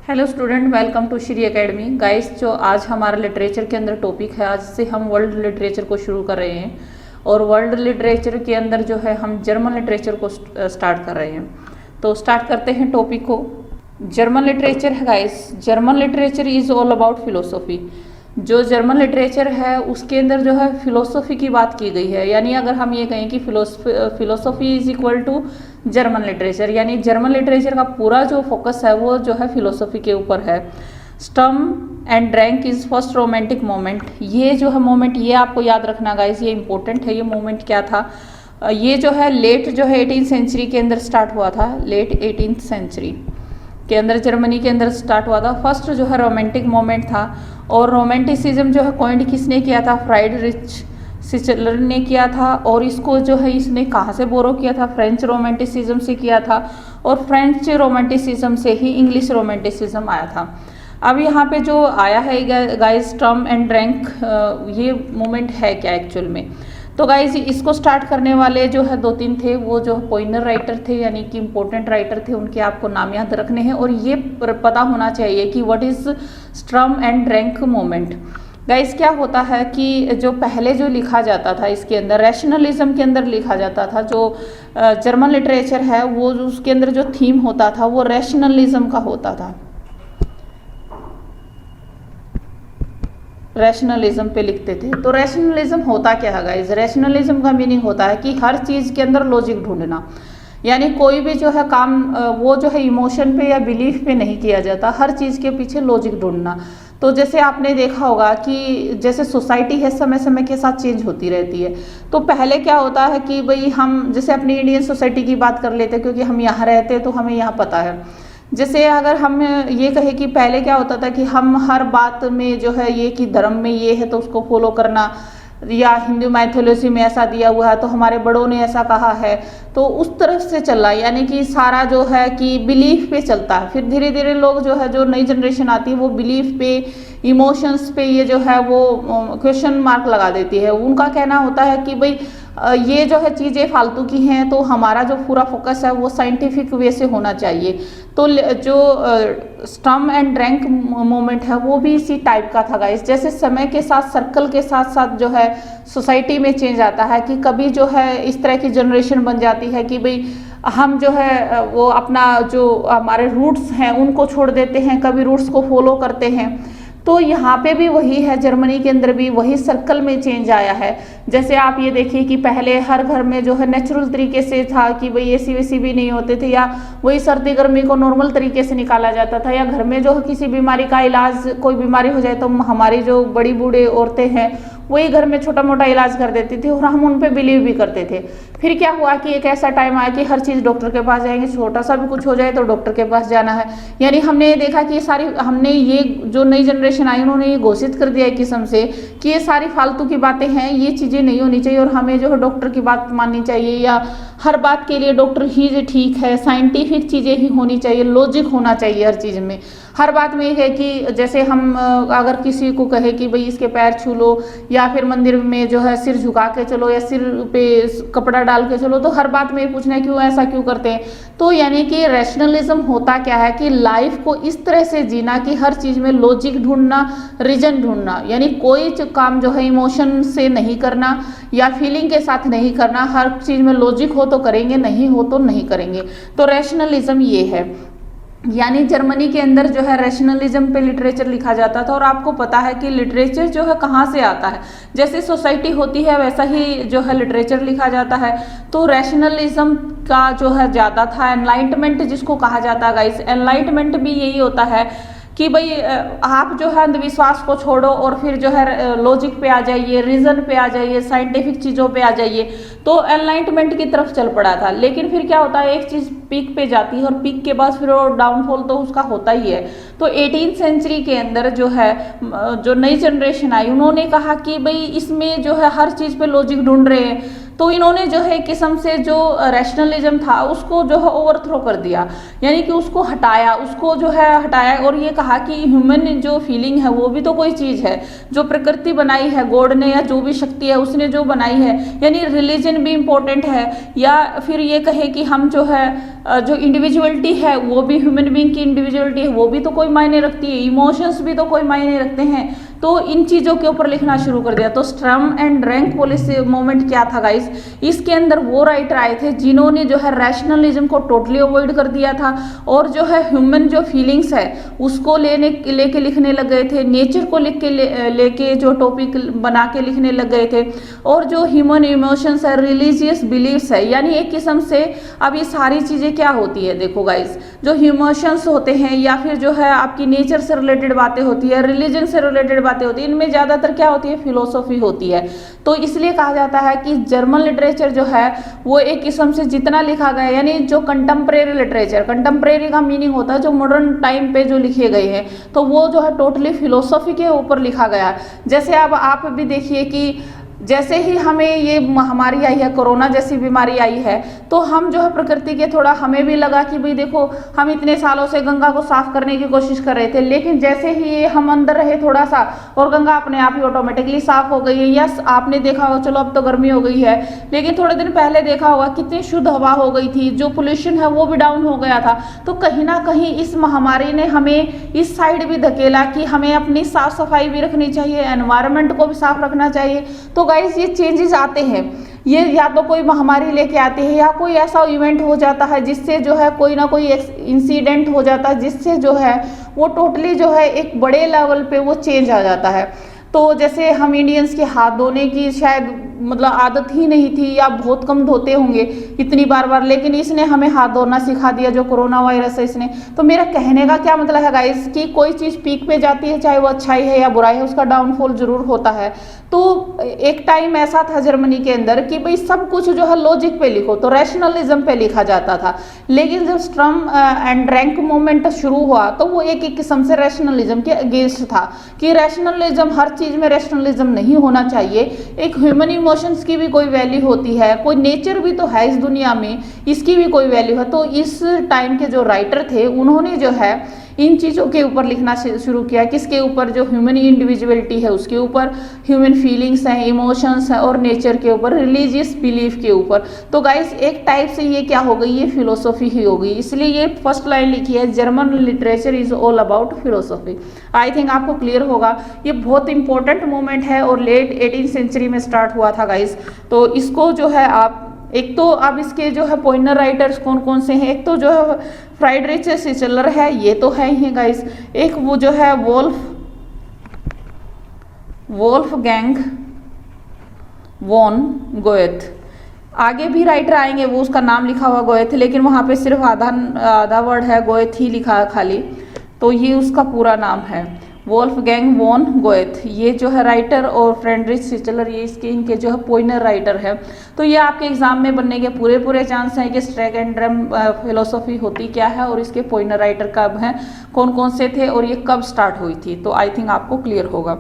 Hello student, welcome to Shri academy. Guys, जो आज हमारा लिटरेचर के अंदर टॉपिक है, आज से हम वर्ल्ड लिटरेचर को शुरू कर रहे हैं। और वर्ल्ड लिटरेचर के अंदर जो है हम जर्मन लिटरेचर को स्टार्ट कर रहे हैं। तो स्टार्ट करते हैं टॉपिक को। जर्मन लिटरेचर है guys. German literature is all about philosophy. जो जर्मन लिटरेचर है उसके अंदर जो है फिलोसफी की बात की गई है। यानी अगर हम ये कहें कि philosophy is equal to German literature, यानी जर्मन लिटरेचर का पूरा जो फोकस है वो जो है फिलोसफी के ऊपर है। Sturm and Drang is first romantic moment. ये जो है मोमेंट, ये आपको याद रखना गाइस, ये इंपॉर्टेंट है। ये मोमेंट क्या था? ये जो है लेट जो है 18th सेंचुरी के अंदर स्टार्ट हुआ था। लेट 18th सेंचुरी के अंदर जर्मनी के अंदर स्टार्ट हुआ था। फर्स्ट जो है रोमांटिक मोमेंट था। और रोमांटिसिज्म जो है कॉइंड किसने किया था? फ्राइडरिच सिचलर ने किया था। और इसको जो है इसने कहाँ से बोरो किया था? फ्रेंच रोमांटिसिज्म से किया था। और फ्रेंच रोमांटिसिज्म से ही इंग्लिश रोमांटिसिज्म आया था। अब यहाँ पे जो आया है गाइस, स्टर्म एंड ड्रैंक, ये मोमेंट है क्या एक्चुअल में? तो गाइज इसको स्टार्ट करने वाले जो है 2-3 थे, वो जो पोइनर राइटर थे, यानी कि इम्पोर्टेंट राइटर थे। उनके आपको नाम याद रखने हैं और ये पता होना चाहिए कि what is Sturm and Drang moment. Guys क्या होता है कि जो पहले जो लिखा जाता था इसके अंदर रैशनलिज्म के अंदर लिखा जाता था। जो जर्मन लिटरेचर है वो उसके अंदर जो थीम होता था वो रैशनलिज्म का होता था। रैशनलिज्म पे लिखते थे। तो रैशनलिज्म होता क्या है गाइज? रैशनलिज्म का मीनिंग होता है कि हर चीज़ के अंदर लॉजिक ढूंढना। यानी कोई भी जो है काम वो जो है इमोशन पे या बिलीफ पे नहीं किया जाता, हर चीज़ के पीछे लॉजिक ढूंढना। तो जैसे आपने देखा होगा कि जैसे सोसाइटी है समय समय के साथ चेंज होती रहती है। तो पहले क्या होता है कि भाई हम जैसे अपनी इंडियन सोसाइटी की बात कर लेते हैं, क्योंकि हम यहाँ रहते हैं तो हमें यहाँ पता है। जैसे अगर हम ये कहें कि पहले क्या होता था कि हम हर बात में जो है ये कि धर्म में ये है तो उसको फॉलो करना, या हिंदू माइथोलॉजी में ऐसा दिया हुआ है तो हमारे बड़ों ने ऐसा कहा है, तो उस तरफ से चला। यानी कि सारा जो है कि बिलीफ पे चलता है। फिर धीरे धीरे लोग जो है, जो नई जनरेशन आती है वो बिलीफ पे, इमोशंस पे ये जो है वो क्वेश्चन मार्क लगा देती है। उनका कहना होता है कि भाई ये जो है चीज़ें फालतू की हैं, तो हमारा जो पूरा फोकस है वो साइंटिफिक वे से होना चाहिए। तो जो स्टर्म एंड ड्रैंक मोमेंट है वो भी इसी टाइप का था गाइस। जैसे समय के साथ, सर्कल के साथ साथ जो है सोसाइटी में चेंज आता है कि कभी जो है इस तरह की जनरेशन बन जाती है कि भाई हम जो है वो अपना जो हमारे रूट्स हैं उनको छोड़ देते हैं, कभी रूट्स को फॉलो करते हैं। तो यहाँ पे भी वही है, जर्मनी के अंदर भी वही सर्कल में चेंज आया है। जैसे आप ये देखिए कि पहले हर घर में जो है नेचुरल तरीके से था कि भाई एसी वेसी भी नहीं होते थे, या वही सर्दी गर्मी को नॉर्मल तरीके से निकाला जाता था। या घर में जो किसी बीमारी का इलाज, कोई बीमारी हो जाए तो हमारी जो बड़ी बूढ़े औरतें हैं वही घर में छोटा मोटा इलाज कर देती थी और हम उन पे बिलीव भी करते थे। फिर क्या हुआ कि एक ऐसा टाइम आया कि हर चीज़ डॉक्टर के पास जाएंगे, छोटा सा भी कुछ हो जाए तो डॉक्टर के पास जाना है। यानी हमने ये देखा कि हमने ये जो नई जनरेशन आई उन्होंने ये घोषित कर दिया एक किस्म से कि ये सारी फालतू की बातें हैं, ये चीज़ें नहीं होनी चाहिए और हमें जो है डॉक्टर की बात माननी चाहिए, या हर बात के लिए डॉक्टर ही ठीक है, साइंटिफिक चीज़ें ही होनी चाहिए, लॉजिक होना चाहिए हर चीज़ में। हर बात में ये है कि जैसे हम अगर किसी को कहे कि भाई इसके पैर छू लो, या फिर मंदिर में जो है सिर झुका के चलो, या सिर पे कपड़ा डाल के चलो, तो हर बात में पूछना है क्यों ऐसा क्यों करते हैं। तो यानी कि रैशनलिज्म होता क्या है कि लाइफ को इस तरह से जीना कि हर चीज़ में लॉजिक ढूंढना, रीजन ढूंढना। यानी कोई काम जो है इमोशन से नहीं करना या फीलिंग के साथ नहीं करना, हर चीज़ में लॉजिक हो तो करेंगे, नहीं हो तो नहीं करेंगे। तो रैशनलिज्म ये है। यानी जर्मनी के अंदर जो है रैशनलिज्म पे लिटरेचर लिखा जाता था। और आपको पता है कि लिटरेचर जो है कहाँ से आता है, जैसे सोसाइटी होती है वैसा ही जो है लिटरेचर लिखा जाता है। तो रैशनलिज्म का जो है ज़्यादा था। एनलाइटमेंट जिसको कहा जाता है गाइस, एनलाइटमेंट भी यही होता है कि भाई आप जो है अंधविश्वास को छोड़ो और फिर जो है लॉजिक पे आ जाइए, रीजन पे आ जाइए, साइंटिफिक चीज़ों पे आ जाइए। तो एनलाइटमेंट की तरफ चल पड़ा था। लेकिन फिर क्या होता है, एक चीज़ पीक पे जाती है और पीक के बाद फिर वो डाउनफॉल तो उसका होता ही है। तो 18th सेंचुरी के अंदर जो है जो नई जनरेशन आई उन्होंने कहा कि भाई इसमें जो है हर चीज़ पे लॉजिक ढूंढ रहे हैं। तो इन्होंने जो है किस्म से जो रैशनलिज्म था उसको जो है ओवरथ्रो कर दिया, यानी कि उसको हटाया, और ये कहा कि ह्यूमन जो फीलिंग है वो भी तो कोई चीज़ है जो प्रकृति बनाई है, गॉड ने, या जो भी शक्ति है उसने जो बनाई है। यानी रिलीजन भी इम्पोर्टेंट है। या फिर ये कहे कि हम जो है जो इंडिविजुअलिटी है वो भी, ह्यूमन बीइंग की इंडिविजुअलिटी है वो भी तो कोई मायने रखती है, इमोशंस भी तो कोई मायने रखते हैं। तो इन चीज़ों के ऊपर लिखना शुरू कर दिया। तो स्ट्रम एंड रैंक पॉलिसी मूवमेंट क्या था गाइस, इसके अंदर वो राइटर आए थे जिन्होंने जो है रैशनलिज्म को टोटली अवॉइड कर दिया था और जो है ह्यूमन जो फीलिंग्स है उसको लेके लिखने लग गए थे, नेचर को लेके जो टॉपिक बना के लिखने लग गए थे। और जो ह्यूमन इमोशंस है, रिलीजियस बिलीव्स है, यानी एक किस्म से अब ये सारी चीज़ें क्या होती है, देखो गाइस, जो इमोशंस होते हैं या फिर जो है आपकी नेचर से रिलेटेड बातें होती है, रिलीजन से रिलेटेड बातें होती है, इनमें ज़्यादातर क्या होती है, फिलोसॉफी होती है। तो इसलिए कहा जाता है कि जर्मन लिटरेचर जो है वो एक किस्म से जितना लिखा गया, यानी जो कंटेम्प्रेरी लिटरेचर, कंटेम्प्रेरी का मीनिंग होता है जो मॉडर्न टाइम पे जो लिखे गए हैं, तो वो जो है टोटली फिलोसॉफी के ऊपर लिखा गया है। जैसे अब आप भी देखिए कि जैसे ही हमें ये महामारी आई है, कोरोना जैसी बीमारी आई है, तो हम जो है प्रकृति के थोड़ा हमें भी लगा कि भाई देखो हम इतने सालों से गंगा को साफ करने की कोशिश कर रहे थे, लेकिन जैसे ही ये हम अंदर रहे थोड़ा सा और गंगा अपने आप ही ऑटोमेटिकली साफ हो गई है। यस, आपने देखा होगा, चलो अब तो गर्मी हो गई है, लेकिन थोड़े दिन पहले देखा होगा कितनी शुद्ध हवा हो गई थी, जो पोल्यूशन है वो भी डाउन हो गया था। तो कहीं ना कहीं इस महामारी ने हमें इस साइड भी धकेला कि हमें अपनी साफ सफाई भी रखनी चाहिए, एनवायरनमेंट को भी साफ रखना चाहिए। तो गाइस ये चेंजेस आते हैं, ये या तो कोई महामारी लेके आती है या कोई ऐसा इवेंट हो जाता है जिससे जो है कोई ना कोई इंसिडेंट हो जाता है जिससे जो है वो टोटली जो है एक बड़े लेवल पे वो चेंज आ जाता है। तो जैसे हम इंडियंस के हाथ धोने की शायद मतलब आदत ही नहीं थी या बहुत कम धोते होंगे इतनी बार, लेकिन इसने हमें हाथ धोना सिखा दिया, जो कोरोना वायरस है इसने। तो मेरा कहने का क्या मतलब है गाइस कि कोई चीज़ पीक पे जाती है, चाहे वो अच्छाई है या बुराई है, उसका डाउनफॉल जरूर होता है। तो एक टाइम ऐसा था जर्मनी के अंदर कि भाई सब कुछ जो है लॉजिक पे लिखो, तो रैशनलिज्म पे लिखा जाता था। लेकिन जब स्ट्रम एंड रैंक मूवमेंट शुरू हुआ तो वो एक किस्म से रैशनलिज्म के अगेंस्ट था कि रैशनलिज्म, हर चीज़ में रैशनलिज्म नहीं होना चाहिए। एक ह्यूमन इमोशंस की भी कोई वैल्यू होती है, कोई नेचर भी तो है इस दुनिया में, इसकी भी कोई वैल्यू है। तो इस टाइम के जो राइटर थे उन्होंने जो है इन चीज़ों के ऊपर लिखना शुरू किया। किसके ऊपर? जो ह्यूमन इंडिविजुअलिटी है उसके ऊपर, ह्यूमन फीलिंग्स हैं, इमोशंस हैं, और नेचर के ऊपर, रिलीजियस बिलीफ के ऊपर। तो गाइस एक टाइप से ये क्या हो गई, ये फिलोसॉफी ही हो गई। इसलिए ये फर्स्ट लाइन लिखी है, German literature is all about philosophy. I think आपको क्लियर होगा, ये बहुत इंपॉर्टेंट मोमेंट है और लेट 18th सेंचुरी में स्टार्ट हुआ था गाइस। तो इसको जो है आप एक तो अब इसके जो है पॉइनर राइटर्स कौन कौन से हैं, एक तो जो है फ्राइडरिच शिचलर है, ये तो है ही गाइस। एक वो जो है वोल्फगैंग वॉन गोएथ, आगे भी राइटर आएंगे वो उसका नाम लिखा हुआ गोएथ, लेकिन वहाँ पे सिर्फ आधा वर्ड है, गोएथ ही लिखा है खाली, तो ये उसका पूरा नाम है वोल्फगैंग वॉन गोएथ। ये जो है राइटर, और फ्रेडरिच शिचलर ये इनके जो है पॉइनर राइटर है। तो ये आपके एग्जाम में बनने के पूरे चांस हैं कि स्ट्रैक एंड ड्रम फिलोसॉफी होती क्या है और इसके पॉइनर राइटर कब हैं, कौन कौन से थे और ये कब स्टार्ट हुई थी। तो आई थिंक आपको क्लियर होगा।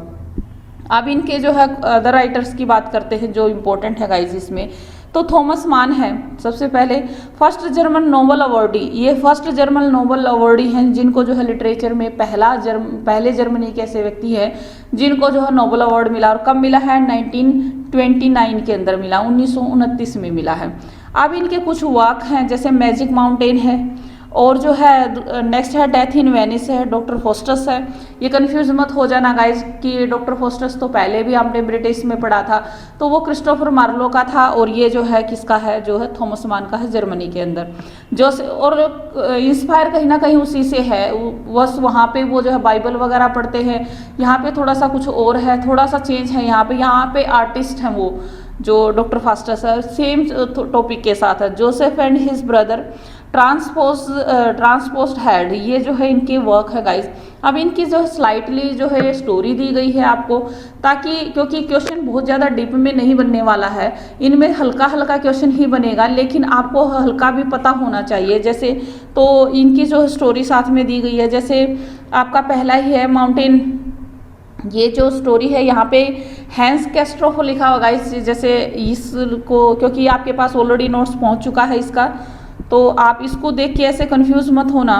अब इनके जो है अदर राइटर्स की बात करते हैं जो इम्पोर्टेंट है गाइज इसमें। तो थॉमस मान है सबसे पहले फर्स्ट जर्मन नोबल अवार्डी, ये फर्स्ट जर्मन नोबल अवार्डी हैं जिनको जो है लिटरेचर में पहले जर्मनी के ऐसे व्यक्ति हैं जिनको जो है नोबल अवार्ड मिला। और कब मिला है? 1929 के अंदर मिला, 1929 में मिला है। अब इनके कुछ वर्क हैं, जैसे मैजिक माउंटेन है, और जो है नेक्स्ट है डेथ इन वेनिस है, डॉक्टर फोस्टस है। ये कंफ्यूज मत हो जाना गाइज कि डॉक्टर फोस्टस तो पहले भी आपने ब्रिटिश में पढ़ा था, तो वो क्रिस्टोफर मार्लो का था, और ये जो है किसका है, जो है थॉमस मान का है जर्मनी के अंदर। जो और इंस्पायर कहीं ना कहीं उसी से है, बस वहाँ पे वो जो है बाइबल वगैरह पढ़ते हैं। यहाँ पे थोड़ा सा कुछ और है, थोड़ा सा चेंज है यहाँ पे आर्टिस्ट हैं वो जो डॉक्टर फास्टस है, सेम टॉपिक के साथ है। Joseph and his brother Transposed Heads, ये जो है इनके वर्क है गाइज। अब इनकी जो है स्लाइटली जो है स्टोरी दी गई है आपको, ताकि क्योंकि क्वेश्चन बहुत ज़्यादा डीप में नहीं बनने वाला है, इनमें हल्का हल्का क्वेश्चन ही बनेगा, लेकिन आपको हल्का भी पता होना चाहिए। जैसे तो इनकी जो स्टोरी साथ में दी गई है, जैसे आपका पहला ही है माउंटेन, ये जो स्टोरी है यहाँ पे हैंस कैस्ट्रोफ लिखा होगा इस, जैसे इसको क्योंकि आपके पास ऑलरेडी नोट्स पहुँच चुका है इसका, तो आप इसको देख के ऐसे कंफ्यूज मत होना।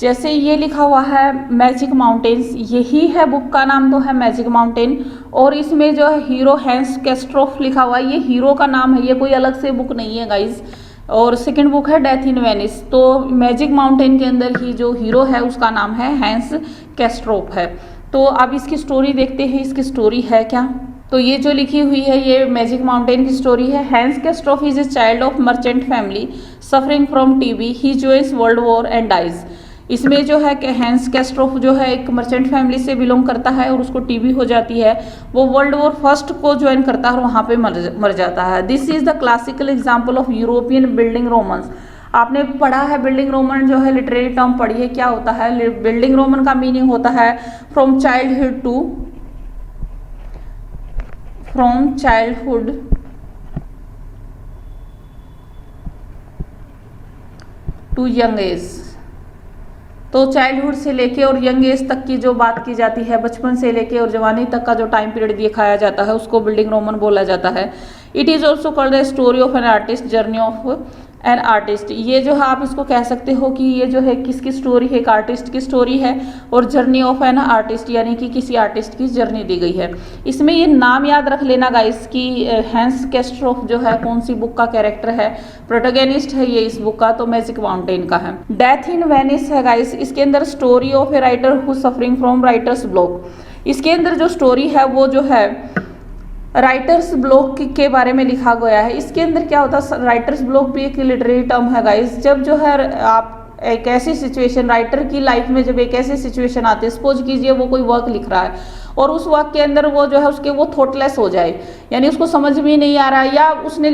जैसे ये लिखा हुआ है मैजिक माउंटेन्स, यही है बुक का नाम, तो है मैजिक माउंटेन, और इसमें जो है हीरो हैंस कैस्ट्रोफ लिखा हुआ है, ये हीरो का नाम है, ये कोई अलग से बुक नहीं है गाइज। और सेकंड बुक है डेथ इन वेनिस। तो मैजिक माउंटेन के अंदर ही जो हीरो है उसका नाम है हैंस कैस्ट्रोप है। तो अब इसकी स्टोरी देखते हैं, इसकी स्टोरी है क्या। तो ये जो लिखी हुई है ये मैजिक माउंटेन की स्टोरी है। Hans Castorp is a child of merchant family suffering from TB, he joins world war and dies. इसमें जो है कि हैंस कैस्ट्रोफ जो है एक मर्चेंट फैमिली से बिलोंग करता है और उसको टीबी हो जाती है। वो वर्ल्ड वॉर फर्स्ट को ज्वाइन करता है और वहाँ पे मर जाता है। This is the classical example of European building Romans. आपने पढ़ा है बिल्डिंग रोमन जो है, लिटरेरी टर्म पढ़ी है, क्या होता है बिल्डिंग रोमन का मीनिंग होता है from childhood to young age. तो चाइल्डहुड से लेके और यंग एज तक की जो बात की जाती है, बचपन से लेके और जवानी तक का जो टाइम पीरियड दिखाया जाता है उसको बिल्डिंग रोमन बोला जाता है। It is also called the story of an artist, journey of an artist. ये जो है आप इसको कह सकते हो कि ये जो है किसकी स्टोरी है, एक आर्टिस्ट की स्टोरी है। और जर्नी ऑफ एन आर्टिस्ट यानी कि किसी आर्टिस्ट की जर्नी दी गई है। इसमें ये नाम याद रख लेना गाइस कि हैंस कैस्ट्रोफ जो है कौन सी बुक का कैरेक्टर है, प्रोटोगेनिस्ट है ये इस बुक का, तो मैजिक माउंटेन का है। डेथ इन वेनिस है गाइस, इसके अंदर story of a writer who suffering from writers block. इसके अंदर जो स्टोरी है वो जो है राइटर्स ब्लॉक के बारे में लिखा गया है। इसके अंदर क्या होता है, राइटर्स ब्लॉक भी एक लिटरेरी टर्म है गाइस। जब जो है आप एक ऐसी सिचुएशन, राइटर की लाइफ में जब एक ऐसी सिचुएशन आती है, सपोज कीजिए वो कोई वर्क लिख रहा है और उस वर्क के अंदर वो जो है उसके वो थॉटलेस हो जाए, यानी उसको समझ में नहीं आ रहा है, या उसने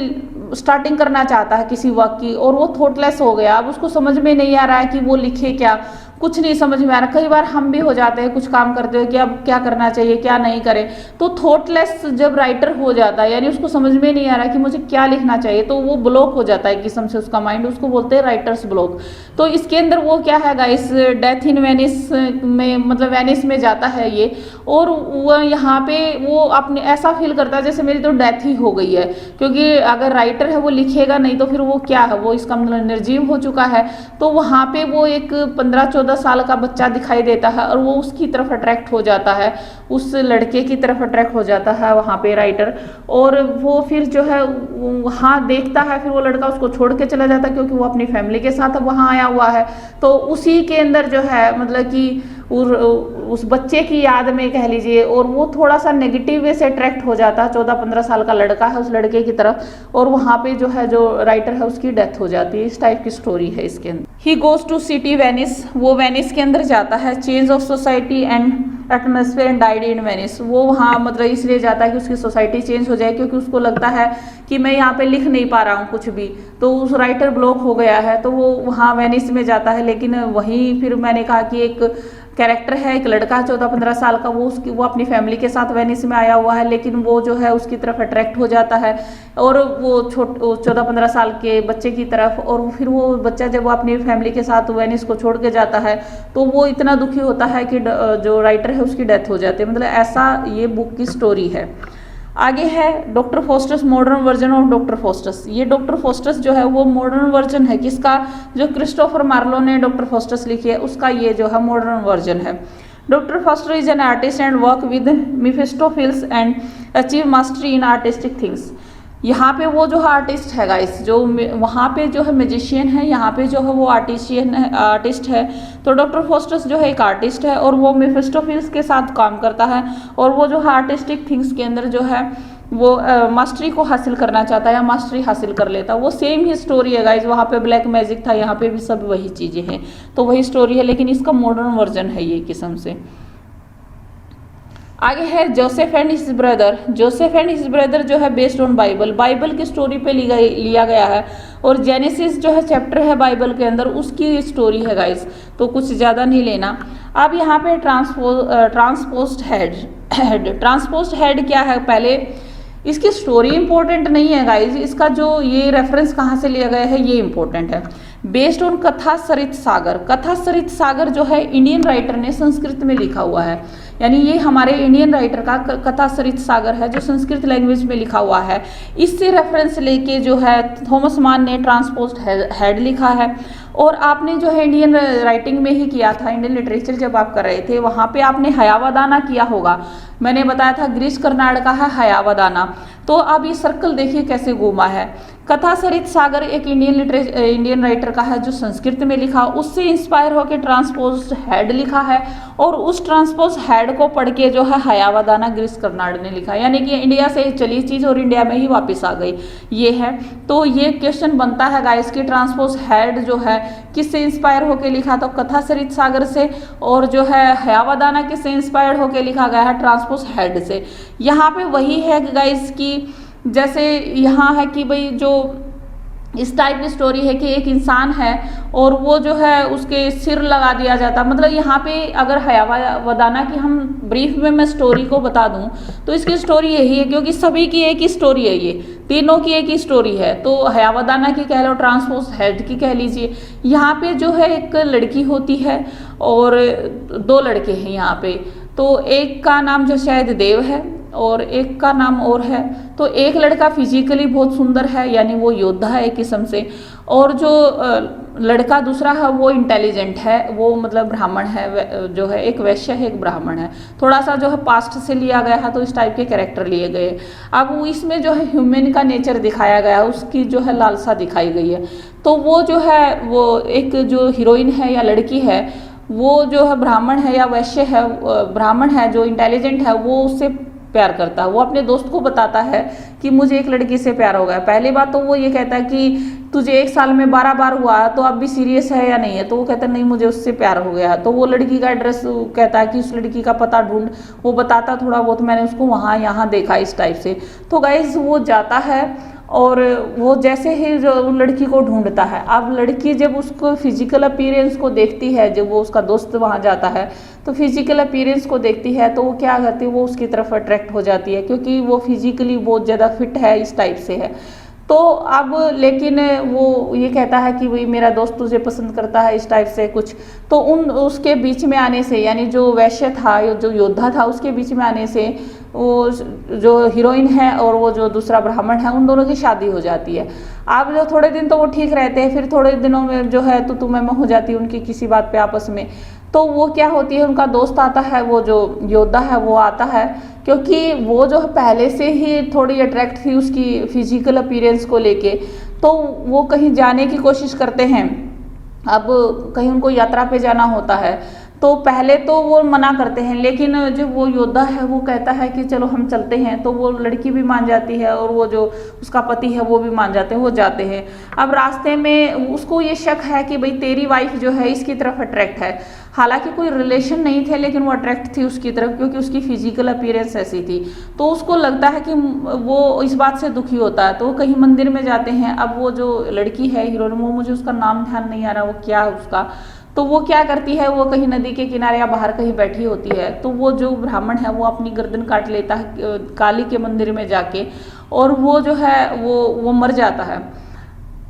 स्टार्टिंग करना चाहता है किसी वर्क की और वो थॉटलेस हो गया, अब उसको समझ में नहीं आ रहा है कि वो लिखे क्या, कुछ नहीं समझ में आ रहा। कई बार हम भी हो जाते हैं कुछ काम करते हुए कि अब क्या करना चाहिए क्या नहीं करें। तो थॉटलेस जब राइटर हो जाता है, यानी उसको समझ में नहीं आ रहा कि मुझे क्या लिखना चाहिए, तो वो ब्लॉक हो जाता है किस्म से उसका माइंड, उसको बोलते हैं राइटर्स ब्लॉक। तो इसके अंदर वो क्या है गाइस, डेथ इन वेनिस में, मतलब वेनिस में जाता है ये, और वो यहाँ पे वो अपने ऐसा फील करता है जैसे मेरी तो डेथ ही हो गई है, क्योंकि अगर राइटर है वो लिखेगा नहीं तो फिर वो क्या है, वो इसका मतलब निर्जीव हो चुका है। तो वहाँ पे वो एक 15-14 साल का बच्चा दिखाई देता है और वो उसकी तरफ अट्रैक्ट हो जाता है, उस लड़के की तरफ अट्रैक्ट हो जाता है वहाँ पे राइटर। और वो फिर जो है वहाँ देखता है, फिर वो लड़का उसको छोड़ के चला जाता है क्योंकि वो अपनी फैमिली के साथ अब वहाँ आया हुआ है। तो उसी के अंदर जो है मतलब कि उस बच्चे की याद में कह लीजिए, और वो थोड़ा सा नेगेटिव वे से अट्रैक्ट हो जाता है, 14-15 साल का लड़का है उस लड़के की तरफ, और वहाँ पे जो है जो राइटर है उसकी डेथ हो जाती है। इस टाइप की स्टोरी है इसके अंदर। He goes to city Venice, वो वेनिस के अंदर जाता है। Change of society and atmosphere and died in Venice, वो वहाँ मतलब इसलिए जाता है कि उसकी सोसाइटी चेंज हो जाए, क्योंकि उसको लगता है कि मैं यहाँ पे लिख नहीं पा रहा हूँ कुछ भी, तो उस राइटर ब्लॉक हो गया है, तो वो वहाँ वेनिस में जाता है। लेकिन वहीं फिर मैंने कहा कि एक कैरेक्टर है, एक लड़का 14-15 साल का, वो अपनी फैमिली के साथ वेनिस में आया हुआ है, लेकिन वो जो है उसकी तरफ अट्रैक्ट हो जाता है, और वो 14-15 साल के बच्चे की तरफ, और फिर वो बच्चा जब वो अपनी फैमिली के साथ वेनिस को छोड़ के जाता है तो वो इतना दुखी होता है कि जो राइटर है उसकी डेथ हो जाती है। मतलब ऐसा ये बुक की स्टोरी है। आगे है Doctor Faustus modern version of Doctor Faustus. ये डॉक्टर फॉस्टर्स जो है वो मॉडर्न वर्जन है किसका, जो क्रिस्टोफर मार्लो ने डॉक्टर फॉस्टर्स लिखी है उसका ये जो है मॉडर्न वर्जन है। Doctor Faustus is an artist and work with Mephistopheles and achieve mastery in artistic things. यहाँ पे वो जो आर्टिस्ट है गाइस, जो वहाँ पे जो है मैजिशियन है, यहाँ पे जो है वो आर्टिस्ट है। तो डॉक्टर फॉस्टर्स जो है एक आर्टिस्ट है और वो मेफिस्टोफेल्स के साथ काम करता है, और वो जो है आर्टिस्टिक थिंग्स के अंदर जो है वो मास्टरी को हासिल करना चाहता है या मास्टरी हासिल कर लेता है। वो सेम ही स्टोरी है गाइज, वहाँ पे ब्लैक मैजिक था, यहाँ पे भी सब वही चीज़ें हैं, तो वही स्टोरी है, लेकिन इसका मॉडर्न वर्जन है ये किस्म से। आगे है Joseph and his brother. Joseph and his brother जो है बेस्ड ऑन बाइबल की स्टोरी पे लिया गया है, और जेनेसिस जो है चैप्टर है बाइबल के अंदर उसकी स्टोरी है गाइस, तो कुछ ज़्यादा नहीं लेना। अब यहाँ पे ट्रांसपोज्ड हेड क्या है, पहले इसकी स्टोरी इंपॉर्टेंट नहीं है गाइज, इसका जो ये रेफरेंस कहाँ से लिया गया है ये इंपॉर्टेंट है। बेस्ड ऑन कथा सरित सागर। कथा सरित सागर जो है इंडियन राइटर ने संस्कृत में लिखा हुआ है, यानी ये हमारे इंडियन राइटर का कथा सरित सागर है जो संस्कृत लैंग्वेज में लिखा हुआ है। इससे रेफरेंस लेके जो है थॉमस मान ने ट्रांसपोज्ड हेड लिखा है। और आपने जो है इंडियन राइटिंग में ही किया था, इंडियन लिटरेचर जब आप कर रहे थे वहाँ पे आपने हयावदाना किया होगा, मैंने बताया था ग्रीस कर्नाड का है हयावदाना। तो अब ये सर्कल देखिए कैसे घूमा है, कथा सरित सागर एक इंडियन राइटर का है जो संस्कृत में लिखा, उससे इंस्पायर होकर ट्रांसपोज हेड लिखा है, और उस ट्रांसपोज हेड को पढ़ के जो है हयावदाना गिरीश कर्नाड ने लिखा, यानी कि इंडिया से चली चीज़ और इंडिया में ही वापस आ गई, ये है। तो ये क्वेश्चन बनता है गाइस कि ट्रांसपोज हेड जो है किससे इंस्पायर होकर लिखा, तो कथा सरित सागर से, और जो है हयावदाना किससे इंस्पायर्ड होकर लिखा गया है, ट्रांसपोज हेड से। यहाँ पे वही है गाइस कि जैसे यहाँ है कि भाई जो इस टाइप की स्टोरी है कि एक इंसान है और वो जो है उसके सिर लगा दिया जाता, मतलब यहाँ पे अगर हयावदाना की हम ब्रीफ में मैं स्टोरी को बता दूं तो इसकी स्टोरी यही है, क्योंकि सभी की एक ही स्टोरी है, ये तीनों की एक ही स्टोरी है। तो हयावदाना की कह लो, ट्रांसपोज हेड की कह लीजिए। यहाँ पे जो है एक लड़की होती है और दो लड़के हैं यहाँ पे, तो एक का नाम जो शायद देव है और एक का नाम और है। तो एक लड़का फिजिकली बहुत सुंदर है, यानी वो योद्धा है एक किस्म से, और जो लड़का दूसरा है वो इंटेलिजेंट है, वो मतलब ब्राह्मण है, जो है एक वैश्य है एक ब्राह्मण है। थोड़ा सा जो है पास्ट से लिया गया है, तो इस टाइप के कैरेक्टर लिए गए। अब इसमें जो है ह्यूमन का नेचर दिखाया गया है, उसकी जो है लालसा दिखाई गई है। तो वो जो है वो एक जो हीरोइन है या लड़की है, वो जो है ब्राह्मण है या वैश्य है, ब्राह्मण है जो इंटेलिजेंट है, वो उससे प्यार करता है। वो अपने दोस्त को बताता है कि मुझे एक लड़की से प्यार हो गया। पहली बात तो वो ये कहता है कि तुझे एक साल में 12 बार हुआ, तो अब भी सीरियस है या नहीं है, तो वो कहता है नहीं मुझे उससे प्यार हो गया। तो वो लड़की का एड्रेस कहता है कि उस लड़की का पता ढूंढ, वो बताता थोड़ा बहुत, मैंने उसको वहाँ यहाँ देखा इस टाइप से। तो गाइज वो जाता है और वो जैसे ही जो लड़की को ढूंढता है, अब लड़की जब उसको फिजिकल अपीयरेंस को देखती है, जब वो उसका दोस्त वहाँ जाता है तो फिजिकल अपीयरेंस को देखती है, तो वो क्या करती है, वो उसकी तरफ अट्रैक्ट हो जाती है, क्योंकि वो फिजिकली बहुत ज़्यादा फिट है, इस टाइप से है। तो अब लेकिन वो ये कहता है कि भाई मेरा दोस्त तुझे पसंद करता है, इस टाइप से कुछ। तो उसके बीच में आने से, यानी जो वैश्य था, जो योद्धा था, उसके बीच में आने से वो जो हीरोइन है और वो जो दूसरा ब्राह्मण है, उन दोनों की शादी हो जाती है। अब जो थोड़े दिन तो वो ठीक रहते हैं, फिर थोड़े दिनों में जो है तो मैं हो जाती है उनकी किसी बात पे आपस में। तो वो क्या होती है, उनका दोस्त आता है, वो जो योद्धा है वो आता है, क्योंकि वो जो पहले से ही थोड़ी अट्रैक्ट थी उसकी फिजिकल अपीयरेंस को लेके। तो वो कहीं जाने की कोशिश करते हैं, अब कहीं उनको यात्रा पे जाना होता है, तो पहले तो वो मना करते हैं, लेकिन जो वो योद्धा है वो कहता है कि चलो हम चलते हैं। तो वो लड़की भी मान जाती है और वो जो उसका पति है वो भी मान जाते हैं, वो जाते हैं। अब रास्ते में उसको ये शक है कि भाई तेरी वाइफ जो है इसकी तरफ अट्रैक्ट है, हालांकि कोई रिलेशन नहीं थे, लेकिन वो अट्रैक्ट थी उसकी तरफ, क्योंकि उसकी फिजिकल अपीयरेंस ऐसी थी। तो उसको लगता है कि वो इस बात से दुखी होता है। तो वो कहीं मंदिर में जाते हैं। अब वो जो लड़की है हीरोइन, वो मुझे उसका नाम ध्यान नहीं आ रहा वो क्या है उसका, तो वो क्या करती है, वो कहीं नदी के किनारे या बाहर कहीं बैठी होती है। तो वो जो ब्राह्मण है वो अपनी गर्दन काट लेता है काली के मंदिर में जाके, और वो जो है वो मर जाता है,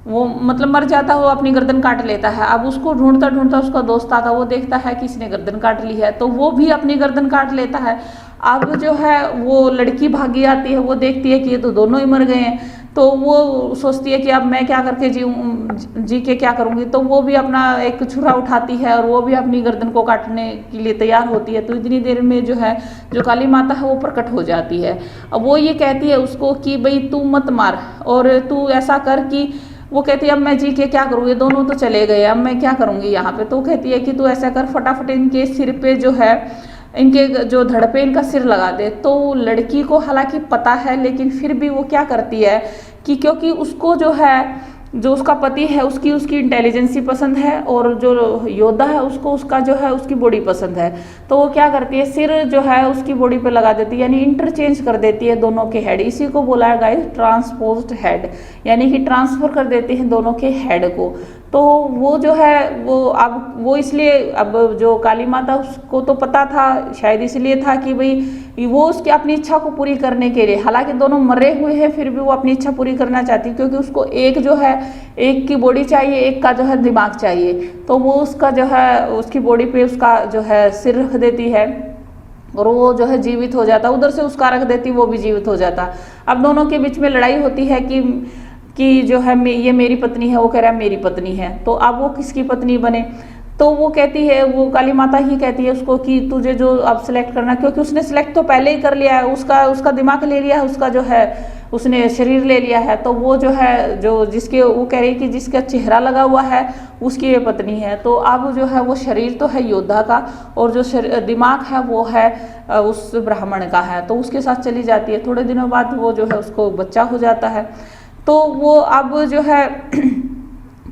वो मतलब मर जाता है, वो अपनी गर्दन काट लेता है। अब उसको ढूंढता ढूंढता उसका दोस्त आता, वो देखता है कि इसने गर्दन काट ली है, तो वो भी अपनी गर्दन काट लेता है। अब जो है वो लड़की भागी आती है, वो देखती है कि ये तो दोनों ही मर गए हैं, तो वो सोचती है कि अब मैं क्या करके जी के क्या करूँगी। तो वो भी अपना एक छुरा उठाती है और वो भी अपनी गर्दन को काटने के लिए तैयार होती है। तो इतनी देर में जो है जो काली माता है वो प्रकट हो जाती है। अब वो ये कहती है उसको कि भाई तू मत मार, और तू ऐसा कर कि, वो कहती है अब मैं जी के क्या करूँ, ये दोनों तो चले गए, अब मैं क्या करूँगी यहाँ पे। तो कहती है कि तू ऐसा कर, फटाफट इनके सिर पे जो है, इनके जो धड़ पे इनका सिर लगा दे। तो लड़की को हालांकि पता है, लेकिन फिर भी वो क्या करती है कि क्योंकि उसको जो है, जो उसका पति है उसकी इंटेलिजेंसी पसंद है, और जो योद्धा है उसको उसका जो है उसकी बॉडी पसंद है। तो वो क्या करती है, सिर जो है उसकी बॉडी पे लगा देती है, यानी इंटरचेंज कर देती है दोनों के हेड। इसी को बोला है गाइस ट्रांसपोज्ड हेड, यानी कि ट्रांसफर कर देते हैं दोनों के हेड को। तो वो जो है वो इसलिए, अब जो काली माता उसको तो पता था, शायद इसलिए था कि भाई वो उसकी अपनी इच्छा को पूरी करने के लिए, हालांकि दोनों मरे हुए हैं फिर भी वो अपनी इच्छा पूरी करना चाहती है, क्योंकि उसको एक जो है, एक की बॉडी चाहिए, एक का जो है दिमाग चाहिए। तो वो उसका जो है उसकी बॉडी पे उसका जो है सिर रख देती है और वो जो है जीवित हो जाता, उधर से उसका रख देती, वो भी जीवित हो जाता। अब दोनों के बीच में लड़ाई होती है कि जो है ये मेरी पत्नी है, वो कह रहा है मेरी पत्नी है। तो अब वो किसकी पत्नी बने, तो वो कहती है, वो काली माता ही कहती है उसको कि तुझे जो अब सिलेक्ट करना, क्योंकि उसने सिलेक्ट तो पहले ही कर लिया है, उसका दिमाग ले लिया है, उसका जो है उसने शरीर ले लिया है, तो वो जो है जो जिसके वो कह रही है कि जिसका चेहरा लगा हुआ है उसकी ये पत्नी है। तो अब जो है वो शरीर तो है योद्धा का और जो दिमाग है वो है उस ब्राह्मण का है, तो उसके साथ चली जाती है। थोड़े दिनों बाद वो जो है उसको बच्चा हो जाता है। तो वो अब जो है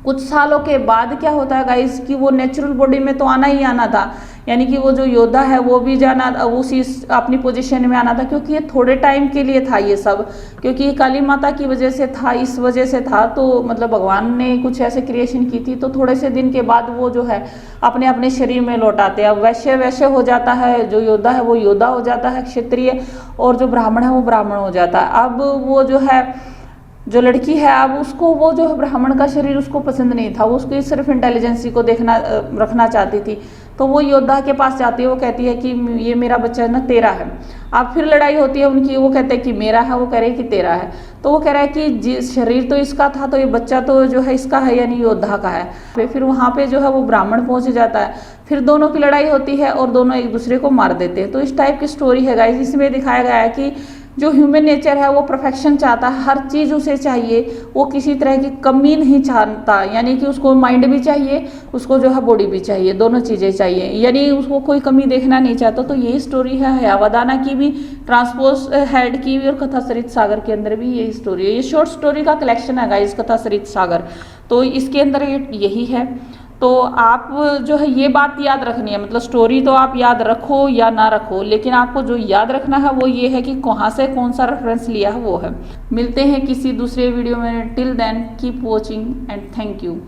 कुछ सालों के बाद क्या होता है गाइस कि वो नेचुरल बॉडी में तो आना ही आना था, यानी कि वो जो योद्धा है वो भी जाना उसी अपनी पोजीशन में आना था, क्योंकि ये थोड़े टाइम के लिए था ये सब, क्योंकि ये काली माता की वजह से था, इस वजह से था। तो मतलब भगवान ने कुछ ऐसे क्रिएशन की थी, तो थोड़े से दिन के बाद वो जो है अपने अपने शरीर में लौटाते हैं। अब वैश्य वैश्य हो जाता है, जो योद्धा है वो योद्धा हो जाता है क्षत्रिय, और जो ब्राह्मण है वो ब्राह्मण हो जाता है। अब वो जो है जो लड़की है अब उसको वो जो ब्राह्मण का शरीर उसको पसंद नहीं था, वो उसकी सिर्फ इंटेलिजेंसी को देखना रखना चाहती थी। तो वो योद्धा के पास जाती है, वो कहती है कि ये मेरा बच्चा ना तेरा है। अब फिर लड़ाई होती है उनकी, वो कहते हैं कि मेरा है, वो कह रहे हैं कि तेरा है। तो वो कह रहा है कि शरीर तो इसका था, तो ये बच्चा तो जो है इसका है, यानी योद्धा का है। फिर वहाँ पे जो है वो ब्राह्मण पहुँच जाता है, फिर दोनों की लड़ाई होती है और दोनों एक दूसरे को मार देते हैं। तो इस टाइप की स्टोरी है गाइस। इसमें दिखाया गया है कि जो ह्यूमन नेचर है वो परफेक्शन चाहता है, हर चीज़ उसे चाहिए, वो किसी तरह की कमी नहीं चाहता, यानी कि उसको माइंड भी चाहिए, उसको जो है बॉडी भी चाहिए, दोनों चीज़ें चाहिए, यानी उसको कोई कमी देखना नहीं चाहता। तो यही स्टोरी है हयावदाना की भी, ट्रांसपोज हेड की भी, और कथा सरित सागर के अंदर भी यही स्टोरी है। ये शॉर्ट स्टोरी का कलेक्शन है गाइस, कथा सरित सागर। तो इसके अंदर यही है। तो आप जो है ये बात याद रखनी है, मतलब स्टोरी तो आप याद रखो या ना रखो, लेकिन आपको जो याद रखना है वो ये है कि कहाँ से कौन सा रेफरेंस लिया है वो है। मिलते हैं किसी दूसरे वीडियो में। Till then keep watching and thank you.